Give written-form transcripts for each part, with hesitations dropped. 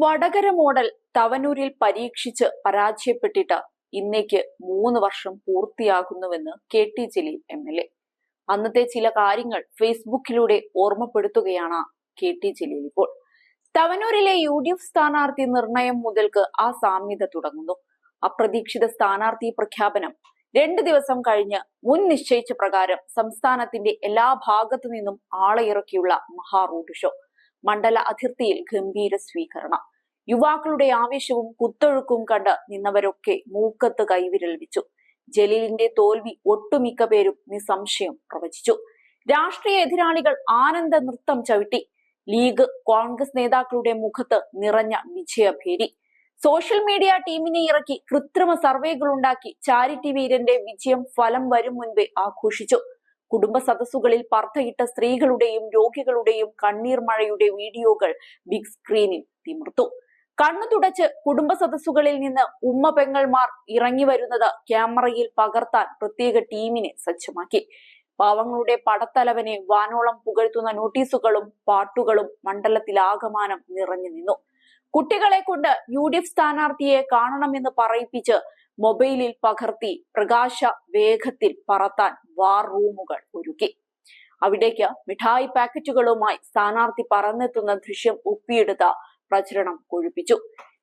Vadakara model തവനൂരിൽ പരീക്ഷിച്ച് പരാജയപ്പെട്ടിട്ട് ഇന്നേക്ക് 3 വർഷം പൂർത്തിയാകുന്നുവെന്ന് കെ.ടി. ജലീൽ എം.എൽ.എ. അന്നത്തെ ചില കാര്യങ്ങൾ ഫേസ്ബുക്കിലൂടെ ഓർമ്മപ്പെടുത്തുകയാണ് കെ.ടി. ജലീൽ ഇപ്പോൾ. തവനൂരിലെ UDF സ്ഥാനാർത്ഥി നിർണയം മുതൽക്ക് ആ സാമ്യത തുടങ്ങുന്നു. അപ്രതീക്ഷിത സ്ഥാനാർത്ഥി പ്രഖ്യാപനം 2 ദിവസം കഴിഞ്ഞ് മുൻ നിശ്ചയിച്ച പ്രകാരം സംസ്ഥാനത്തിന്റെ എല്ലാ ഭാഗത്തു നിന്നും ആളെ ഇറക്കിയുള്ള മഹാ റോഡ് ഷോ. മണ്ഡല അതിർത്തിയിൽ ഗംഭീര സ്വീകരണം. യുവാക്കളുടെ ആവേശവും കുത്തൊഴുക്കും കണ്ട് നിന്നവരൊക്കെ മൂക്കത്ത് കൈവിരൽ വെച്ചു. ജലീലിന്റെ തോൽവി ഒട്ടുമിക്ക പേരും നിസ്സംശയം പ്രവചിച്ചു. രാഷ്ട്രീയ എതിരാളികൾ ആനന്ദ നൃത്തം ചവിട്ടി. ലീഗ് കോൺഗ്രസ് നേതാക്കളുടെ മുഖത്ത് നിറഞ്ഞ വിജയഭേരി. സോഷ്യൽ മീഡിയ ടീമിനെ ഇറക്കി കൃത്രിമ സർവേകൾ ഉണ്ടാക്കി ചാരിറ്റി വീരന്റെ വിജയം ഫലം വരും മുൻപേ ആഘോഷിച്ചു. കുടുംബ സദസ്സുകളിൽ പർദ്ദയിട്ട സ്ത്രീകളുടെയും രോഗികളുടെയും കണ്ണീർ മഴയുടെ വീഡിയോകൾ ബിഗ് സ്ക്രീനിൽ തിമിർത്തു. കണ്ണു തുടച്ച് കുടുംബ സദസ്സുകളിൽ നിന്ന് ഉമ്മ പെങ്ങൾമാർ ഇറങ്ങി വരുന്നത് ക്യാമറയിൽ പകർത്താൻ പ്രത്യേക ടീമിനെ സജ്ജമാക്കി. പാവങ്ങളുടെ പടത്തലവനെ വാനോളം പുകഴ്ത്തുന്ന നോട്ടീസുകളും പാട്ടുകളും മണ്ഡലത്തിലാകമാനം നിറഞ്ഞു നിന്നു. കുട്ടികളെ കൊണ്ട് UDF സ്ഥാനാർത്ഥിയെ കാണണമെന്ന് പറയിപ്പിച്ച് മൊബൈലിൽ പകർത്തി പ്രകാശ വേഗത്തിൽ പറത്താൻ വാർ റൂമുകൾ ഒരുക്കി. അവിടേക്ക് മിഠായി പാക്കറ്റുകളുമായി സ്ഥാനാർത്ഥി പറന്നെത്തുന്ന ദൃശ്യം ഒപ്പിയെടുത്ത പ്രചരണം കൊഴുപ്പിച്ചു.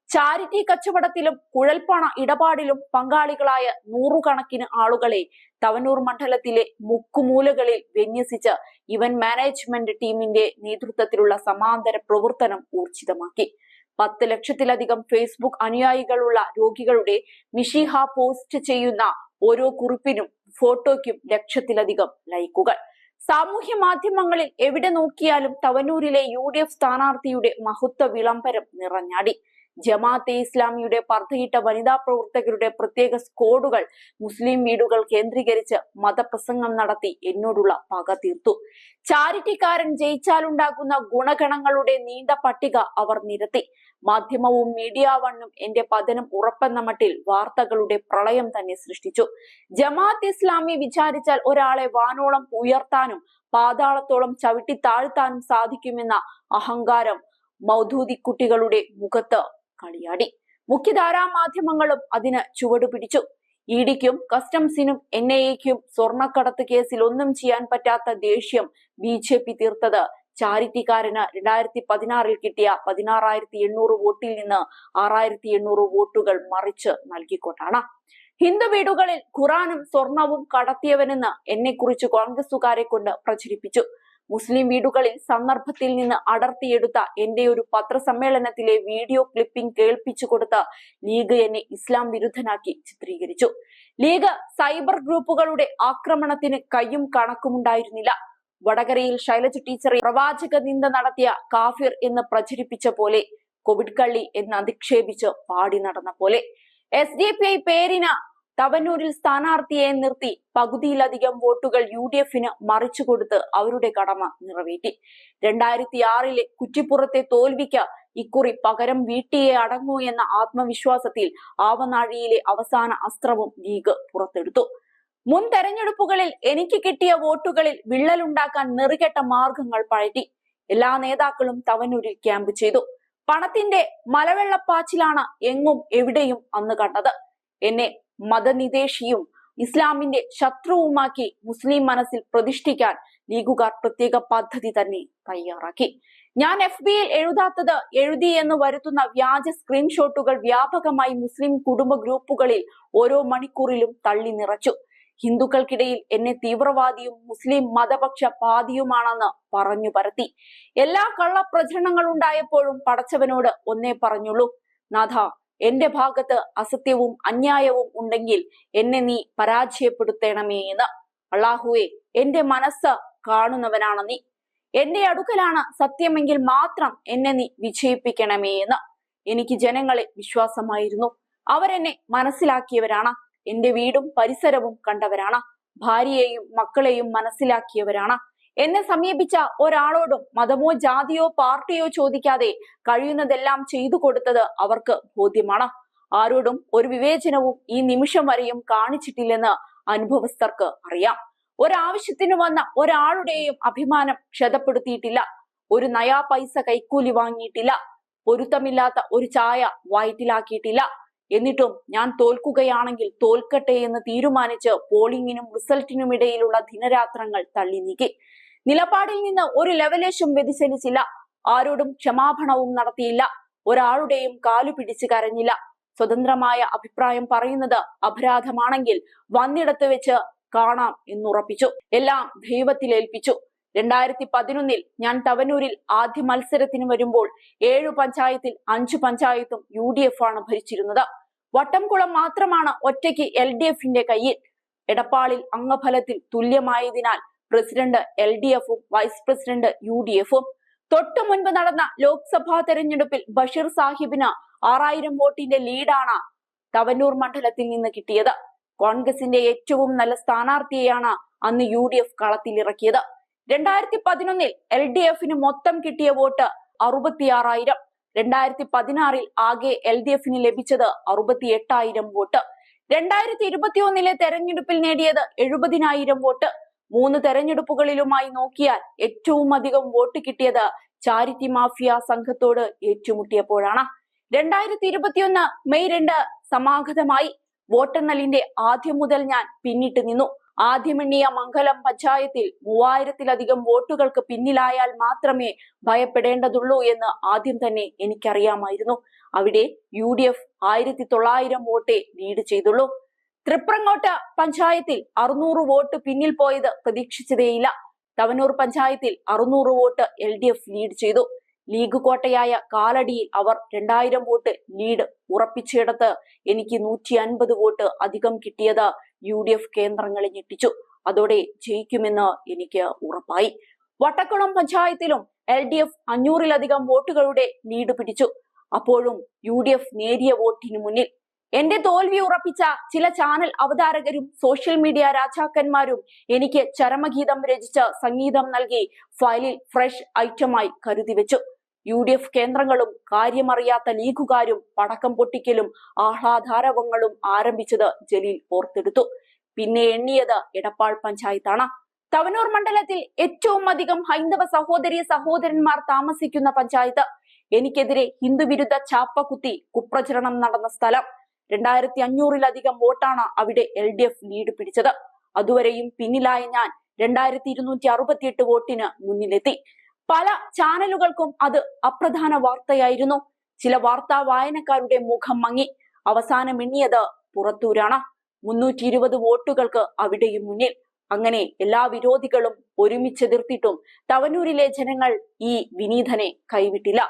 ചാരിറ്റി കച്ചവടത്തിലും കുഴൽപ്പണ ഇടപാടിലും പങ്കാളികളായ നൂറുകണക്കിന് ആളുകളെ തവനൂർ മണ്ഡലത്തിലെ മുക്കുമൂലകളിൽ വിന്യസിച്ച് ഇവന്റ് മാനേജ്മെന്റ് ടീമിന്റെ നേതൃത്വത്തിലുള്ള സമാന്തര പ്രവർത്തനം ഊർജിതമാക്കി. 10 ലക്ഷത്തിലധികം ഫേസ്ബുക്ക് അനുയായികളുള്ള രോഗികളുടെ മിഷിഹ പോസ്റ്റ് ചെയ്യുന്ന ഓരോ കുറിപ്പിനും ഫോട്ടോയ്ക്കും ലക്ഷത്തിലധികം ലൈക്കുകൾ. സാമൂഹ്യ മാധ്യമങ്ങളിൽ എവിടെ നോക്കിയാലും തവനൂരിലെ UDF സ്ഥാനാർത്ഥിയുടെ മഹത്വ വിളംബരം നിറഞ്ഞാടി. ജമാഅത്തെ ഇസ്ലാമിയുടെ പർദ്ദയിട്ട വനിതാ പ്രവർത്തകരുടെ പ്രത്യേക സ്ക്വാഡുകൾ മുസ്ലിം വീടുകൾ കേന്ദ്രീകരിച്ച് മതപ്രസംഗം നടത്തി എന്നോടുള്ള പക തീർത്തു. ചാരിറ്റിക്കാരൻ ജയിച്ചാലുണ്ടാകുന്ന ഗുണഗണങ്ങളുടെ നീണ്ട പട്ടിക അവർ നിരത്തി. മാധ്യമവും മീഡിയ വണ്ണും എന്റെ പതനം ഉറപ്പെന്ന മട്ടിൽ വാർത്തകളുടെ പ്രളയം തന്നെ സൃഷ്ടിച്ചു. ജമാഅത്ത് ഇസ്ലാമി വിചാരിച്ചാൽ ഒരാളെ വാനോളം ഉയർത്താനും പാതാളത്തോളം ചവിട്ടി താഴ്ത്താനും സാധിക്കുമെന്ന അഹങ്കാരം മൗദൂദിക്കുട്ടികളുടെ മുഖത്ത് കളിയാടി. മുഖ്യധാരാ മാധ്യമങ്ങളും അതിന് ചുവടുപിടിച്ചു. ഇഡിക്കും കസ്റ്റംസിനും NIAയ്ക്കും സ്വർണ്ണക്കടത്ത് കേസിൽ ഒന്നും ചെയ്യാൻ പറ്റാത്ത ദേഷ്യം BJP തീർത്തത് ചാരിറ്റിക്കാരന് 2016 കിട്ടിയ 16,800 വോട്ടിൽ നിന്ന് 6,800 വോട്ടുകൾ മറിച്ച് നൽകിക്കൊണ്ടാണ്. ഹിന്ദു വീടുകളിൽ ഖുറാനും സ്വർണവും കടത്തിയവനെന്ന് എന്നെക്കുറിച്ച് കോൺഗ്രസുകാരെ കൊണ്ട് പ്രചരിപ്പിച്ചു. മുസ്ലിം വീടുകളിൽ സന്ദർഭത്തിൽ നിന്ന് അടർത്തിയെടുത്ത എന്റെ ഒരു പത്രസമ്മേളനത്തിലെ വീഡിയോ ക്ലിപ്പിംഗ് കേൾപ്പിച്ചു കൊടുത്ത ലീഗ് എന്നെ ഇസ്ലാം വിരുദ്ധനാക്കി ചിത്രീകരിച്ചു. ലീഗ് സൈബർ ഗ്രൂപ്പുകളുടെ ആക്രമണത്തിന് കയ്യും കണക്കുമുണ്ടായിരുന്നില്ല. വടകരയിൽ ശൈലജ ടീച്ചറെ പ്രവാചക നിന്ദ നടത്തിയ കാഫിർ എന്ന് പ്രചരിപ്പിച്ച പോലെ, കോവിഡ് കള്ളി എന്ന് അധിക്ഷേപിച്ച് പാടി നടന്ന പോലെ, SDPI പേരിന് തവനൂരിൽ സ്ഥാനാർത്ഥിയെ നിർത്തി പകുതിയിലധികം വോട്ടുകൾ UDFന് മറിച്ചു കൊടുത്ത് അവരുടെ കടമ നിറവേറ്റി. 2006 കുറ്റിപ്പുറത്തെ തോൽവിക്ക് ഇക്കുറി പകരം വീട്ടിയെ അടങ്ങൂ എന്ന ആത്മവിശ്വാസത്തിൽ ആവനാഴിയിലെ അവസാന അസ്ത്രവും ലീഗ് പുറത്തെടുത്തു. മുൻ തെരഞ്ഞെടുപ്പുകളിൽ എനിക്ക് കിട്ടിയ വോട്ടുകളിൽ വിള്ളലുണ്ടാക്കാൻ നെറുകെട്ട മാർഗങ്ങൾ പയറ്റി. എല്ലാ നേതാക്കളും തവനൂരിൽ ക്യാമ്പ് ചെയ്തു. പണത്തിന്റെ മലവെള്ളപ്പാച്ചിലാണ് എങ്ങും എവിടെയും അന്ന് കണ്ടത്. എന്നെ മതനിദേശിയും ഇസ്ലാമിന്റെ ശത്രുവുമാക്കി മുസ്ലിം മനസ്സിൽ പ്രതിഷ്ഠിക്കാൻ ലീഗുകാർ പ്രത്യേക പദ്ധതി തന്നെ തയ്യാറാക്കി. ഞാൻ FBയിൽ എഴുതാത്തത് എഴുതി എന്ന് വരുത്തുന്ന വ്യാജ സ്ക്രീൻഷോട്ടുകൾ വ്യാപകമായി മുസ്ലിം കുടുംബ ഗ്രൂപ്പുകളിൽ ഓരോ മണിക്കൂറിലും തള്ളി നിറച്ചു. ഹിന്ദുക്കൾക്കിടയിൽ എന്നെ തീവ്രവാദിയും മുസ്ലിം മതപക്ഷ പാതിയുമാണെന്ന് പറഞ്ഞു പരത്തി. എല്ലാ കള്ളപ്രചരണങ്ങളുണ്ടായപ്പോഴും പടച്ചവനോട് ഒന്നേ പറഞ്ഞുള്ളൂ, നാഥ, എന്റെ ഭാഗത്ത് അസത്യവും അന്യായവും ഉണ്ടെങ്കിൽ എന്നെ നീ പരാജയപ്പെടുത്തണമേ എന്ന്. അള്ളാഹുവേ, എന്റെ മനസ്സ് കാണുന്നവനാണ് നീ. എന്റെ അടുക്കലാണ് സത്യമെങ്കിൽ മാത്രം എന്നെ നീ വിജയിപ്പിക്കണമേ എന്ന്. എനിക്ക് ജനങ്ങളെ വിശ്വാസമായിരുന്നു. അവരെന്നെ മനസ്സിലാക്കിയവരാണ്. എന്റെ വീടും പരിസരവും കണ്ടവരാണ്. ഭാര്യയെയും മക്കളെയും മനസ്സിലാക്കിയവരാണ്. എന്നെ സമീപിച്ച ഒരാളോടും മതമോ ജാതിയോ പാർട്ടിയോ ചോദിക്കാതെ കഴിയുന്നതെല്ലാം ചെയ്തു കൊടുത്തത് അവർക്ക് ബോധ്യമാണ്. ആരോടും ഒരു വിവേചനവും ഈ നിമിഷം വരെയും കാണിച്ചിട്ടില്ലെന്ന് അനുഭവസ്ഥർക്ക് അറിയാം. ഒരാവശ്യത്തിന് വന്ന ഒരാളുടെയും അഭിമാനം ക്ഷതപ്പെടുത്തിയിട്ടില്ല. ഒരു നയാ പൈസ കൈക്കൂലി വാങ്ങിയിട്ടില്ല. പൊരുത്തമില്ലാത്ത ഒരു ചായ വയറ്റിലാക്കിയിട്ടില്ല. എന്നിട്ടും ഞാൻ തോൽക്കുകയാണെങ്കിൽ തോൽക്കട്ടെ എന്ന് തീരുമാനിച്ച് പോളിംഗിനും റിസൾട്ടിനുമിടയിലുള്ള ദിനരാത്രങ്ങൾ തള്ളി നീക്കി. നിലപാടിൽ നിന്ന് ഒരു ലെവലേശം വ്യതിചലിച്ചില്ല. ആരോടും ക്ഷമാപണവും നടത്തിയില്ല. ഒരാളുടെയും കാലു പിടിച്ച് കരഞ്ഞില്ല. സ്വതന്ത്രമായ അഭിപ്രായം പറയുന്നത് അപരാധമാണെങ്കിൽ വന്നിടത്ത് വെച്ച് കാണാം എന്നുറപ്പിച്ചു. എല്ലാം ദൈവത്തിലേൽപ്പിച്ചു. 2011 ഞാൻ തവനൂരിൽ ആദ്യ മത്സരത്തിന് വരുമ്പോൾ 7 പഞ്ചായത്തിൽ 5 പഞ്ചായത്തും UDF ആണ് ഭരിച്ചിരുന്നത്. വട്ടംകുളം മാത്രമാണ് ഒറ്റയ്ക്ക് LDFന്റെ കയ്യിൽ. എടപ്പാളിൽ അംഗഫലത്തിൽ തുല്യമായതിനാൽ പ്രസിഡന്റ് LDFും വൈസ് പ്രസിഡന്റ് UDFും. തൊട്ടു മുൻപ് നടന്ന ലോക്സഭാ തെരഞ്ഞെടുപ്പിൽ ബഷീർ സാഹിബിന് 6000 വോട്ടിന്റെ ലീഡാണ് തവനൂർ മണ്ഡലത്തിൽ നിന്ന് കിട്ടിയത്. കോൺഗ്രസിന്റെ ഏറ്റവും നല്ല സ്ഥാനാർത്ഥിയെയാണ് അന്ന് UDF കളത്തിലിറക്കിയത്. 2011 LDFന് മൊത്തം കിട്ടിയ വോട്ട് 66000. 2016 ആകെ LDFന് ലഭിച്ചത് 68000 വോട്ട്. 2021 തെരഞ്ഞെടുപ്പിൽ നേടിയത് 70000 വോട്ട്. 3 തെരഞ്ഞെടുപ്പുകളിലുമായി നോക്കിയാൽ ഏറ്റവും അധികം വോട്ട് കിട്ടിയത് ചാരിറ്റി മാഫിയ സംഘത്തോട് ഏറ്റുമുട്ടിയപ്പോഴാണ്. 2021 മെയ് 2 സമാഗതമായി. വോട്ടെണ്ണലിന്റെ ആദ്യം മുതൽ ഞാൻ പിന്നിട്ട് നിന്നു. ആദ്യമെണ്ണിയ മംഗലം പഞ്ചായത്തിൽ 3000-ലധികം വോട്ടുകൾക്ക് പിന്നിലായാൽ മാത്രമേ ഭയപ്പെടേണ്ടതുള്ളൂ എന്ന് ആദ്യം തന്നെ എനിക്കറിയാമായിരുന്നു. അവിടെ UDF 1900 വോട്ടേ ലീഡ് ചെയ്തുള്ളൂ. തൃപ്രങ്ങോട്ട് പഞ്ചായത്തിൽ 600 വോട്ട് പിന്നിൽ പോയത് പ്രതീക്ഷിച്ചതേയില്ല. തവനൂർ പഞ്ചായത്തിൽ 600 വോട്ട് LDF ലീഡ് ചെയ്തു. ലീഗ് കോട്ടയായ കാലടിയിൽ അവർ 2000 വോട്ട് ലീഡ് ഉറപ്പിച്ചിടത്ത് എനിക്ക് 150 വോട്ട് അധികം കിട്ടിയത് UDF കേന്ദ്രങ്ങളെ ഞെട്ടിച്ചു. അതോടെ ജയിക്കുമെന്ന് എനിക്ക് ഉറപ്പായി. വട്ടക്കുളം പഞ്ചായത്തിലും LDF 500-ലധികം വോട്ടുകളുടെ ലീഡ് പിടിച്ചു. അപ്പോഴും UDF നേരിയ വോട്ടിന് മുന്നിൽ. എന്റെ തോൽവി ഉറപ്പിച്ച ചില ചാനൽ അവതാരകരും സോഷ്യൽ മീഡിയ രാജാക്കന്മാരും എനിക്ക് ചരമഗീതം രചിച്ച് സംഗീതം നൽകി ഫയലിൽ ഫ്രഷ് ഐറ്റമായി കരുതി വെച്ചു. UDF കേന്ദ്രങ്ങളും കാര്യമറിയാത്ത ലീഗുകാരും പടക്കം പൊട്ടിക്കലും ആഹ്ലാദാരവങ്ങളും ആരംഭിച്ചത് ജലീൽ ഓർത്തെടുത്തു. പിന്നെ എണ്ണിയത് എടപ്പാൾ പഞ്ചായത്താണ്. തവനൂർ മണ്ഡലത്തിൽ ഏറ്റവും അധികം ഹൈന്ദവ സഹോദരന്മാർ താമസിക്കുന്ന പഞ്ചായത്ത്. എനിക്കെതിരെ ഹിന്ദുവിരുദ്ധ ചാപ്പകുത്തി കുപ്രചരണം നടന്ന സ്ഥലം. 2500-ലധികം വോട്ടാണ് അവിടെ LDF ലീഡ് പിടിച്ചത്. അതുവരെയും പിന്നിലായ ഞാൻ 2268 വോട്ടിന് മുന്നിലെത്തി. പല ചാനലുകൾക്കും അത് അപ്രധാന വാർത്തയായിരുന്നു. ചില വാർത്താ വായനക്കാരുടെ മുഖം മങ്ങി. അവസാനം എണ്ണിയത് പുറത്തൂരാണ്. 320 വോട്ടുകൾക്ക് അവിടെയും മുന്നിൽ. അങ്ങനെ എല്ലാ വിരോധികളും ഒരുമിച്ചെതിർത്തിട്ടും തവനൂരിലെ ജനങ്ങൾ ഈ വിനീതനെ കൈവിട്ടില്ല.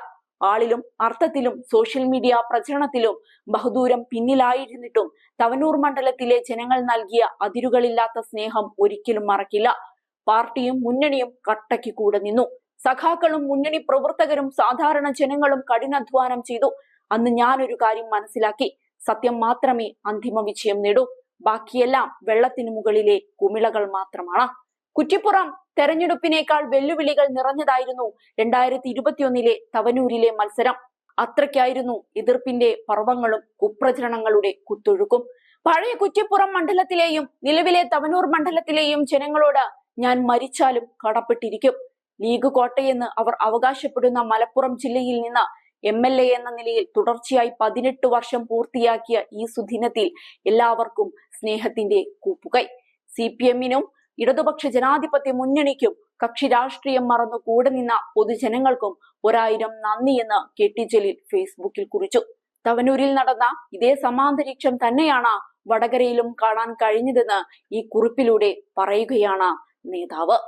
ആളിലും അർത്ഥത്തിലും സോഷ്യൽ മീഡിയ പ്രചരണത്തിലും ബഹുദൂരം പിന്നിലായിരുന്നിട്ടും തവനൂർ മണ്ഡലത്തിലെ ജനങ്ങൾ നൽകിയ അതിരുകളില്ലാത്ത സ്നേഹം ഒരിക്കലും മറക്കില്ല. പാർട്ടിയും മുന്നണിയും കട്ടയ്ക്ക് കൂടെ നിന്നു. സഖാക്കളും മുന്നണി പ്രവർത്തകരും സാധാരണ ജനങ്ങളും കഠിനാധ്വാനം ചെയ്തു. അന്ന് ഞാനൊരു കാര്യം മനസ്സിലാക്കി: സത്യം മാത്രമേ അന്തിമ വിജയം നേടൂ. ബാക്കിയെല്ലാം വെള്ളത്തിനു മുകളിലെ കുമിളകൾ മാത്രമാണ്. കുറ്റിപ്പുറം തെരഞ്ഞെടുപ്പിനേക്കാൾ വെല്ലുവിളികൾ നിറഞ്ഞതായിരുന്നു 2021 തവനൂരിലെ മത്സരം. അത്രയ്ക്കായിരുന്നു എതിർപ്പിന്റെ പർവ്വങ്ങളും കുപ്രചരണങ്ങളുടെ കുത്തൊഴുക്കും. പഴയ കുറ്റിപ്പുറം മണ്ഡലത്തിലെയും നിലവിലെ തവനൂർ മണ്ഡലത്തിലെയും ജനങ്ങളോട് ഞാൻ മരിച്ചാലും കടപ്പെട്ടിരിക്കും. ലീഗ് കോട്ടയെന്ന് അവർ അവകാശപ്പെടുന്ന മലപ്പുറം ജില്ലയിൽ നിന്ന് MLA എന്ന നിലയിൽ തുടർച്ചയായി 18 വർഷം പൂർത്തിയാക്കിയ ഈ സുദിനത്തിൽ എല്ലാവർക്കും സ്നേഹത്തിന്റെ കൂപ്പുകൈ. CPM-നും ഇടതുപക്ഷ ജനാധിപത്യ മുന്നണിക്കും കക്ഷി രാഷ്ട്രീയം മറന്നു കൂടെ നിന്ന പൊതുജനങ്ങൾക്കും 1000 നന്ദിയെന്ന് KT ജലീൽ ഫേസ്ബുക്കിൽ കുറിച്ചു. തവനൂരിൽ നടന്ന ഇതേ സമാന്തരീക്ഷം തന്നെയാണ് വടകരയിലും കാണാൻ കഴിഞ്ഞതെന്ന് ഈ കുറിപ്പിലൂടെ പറയുകയാണ് നേതാവ്.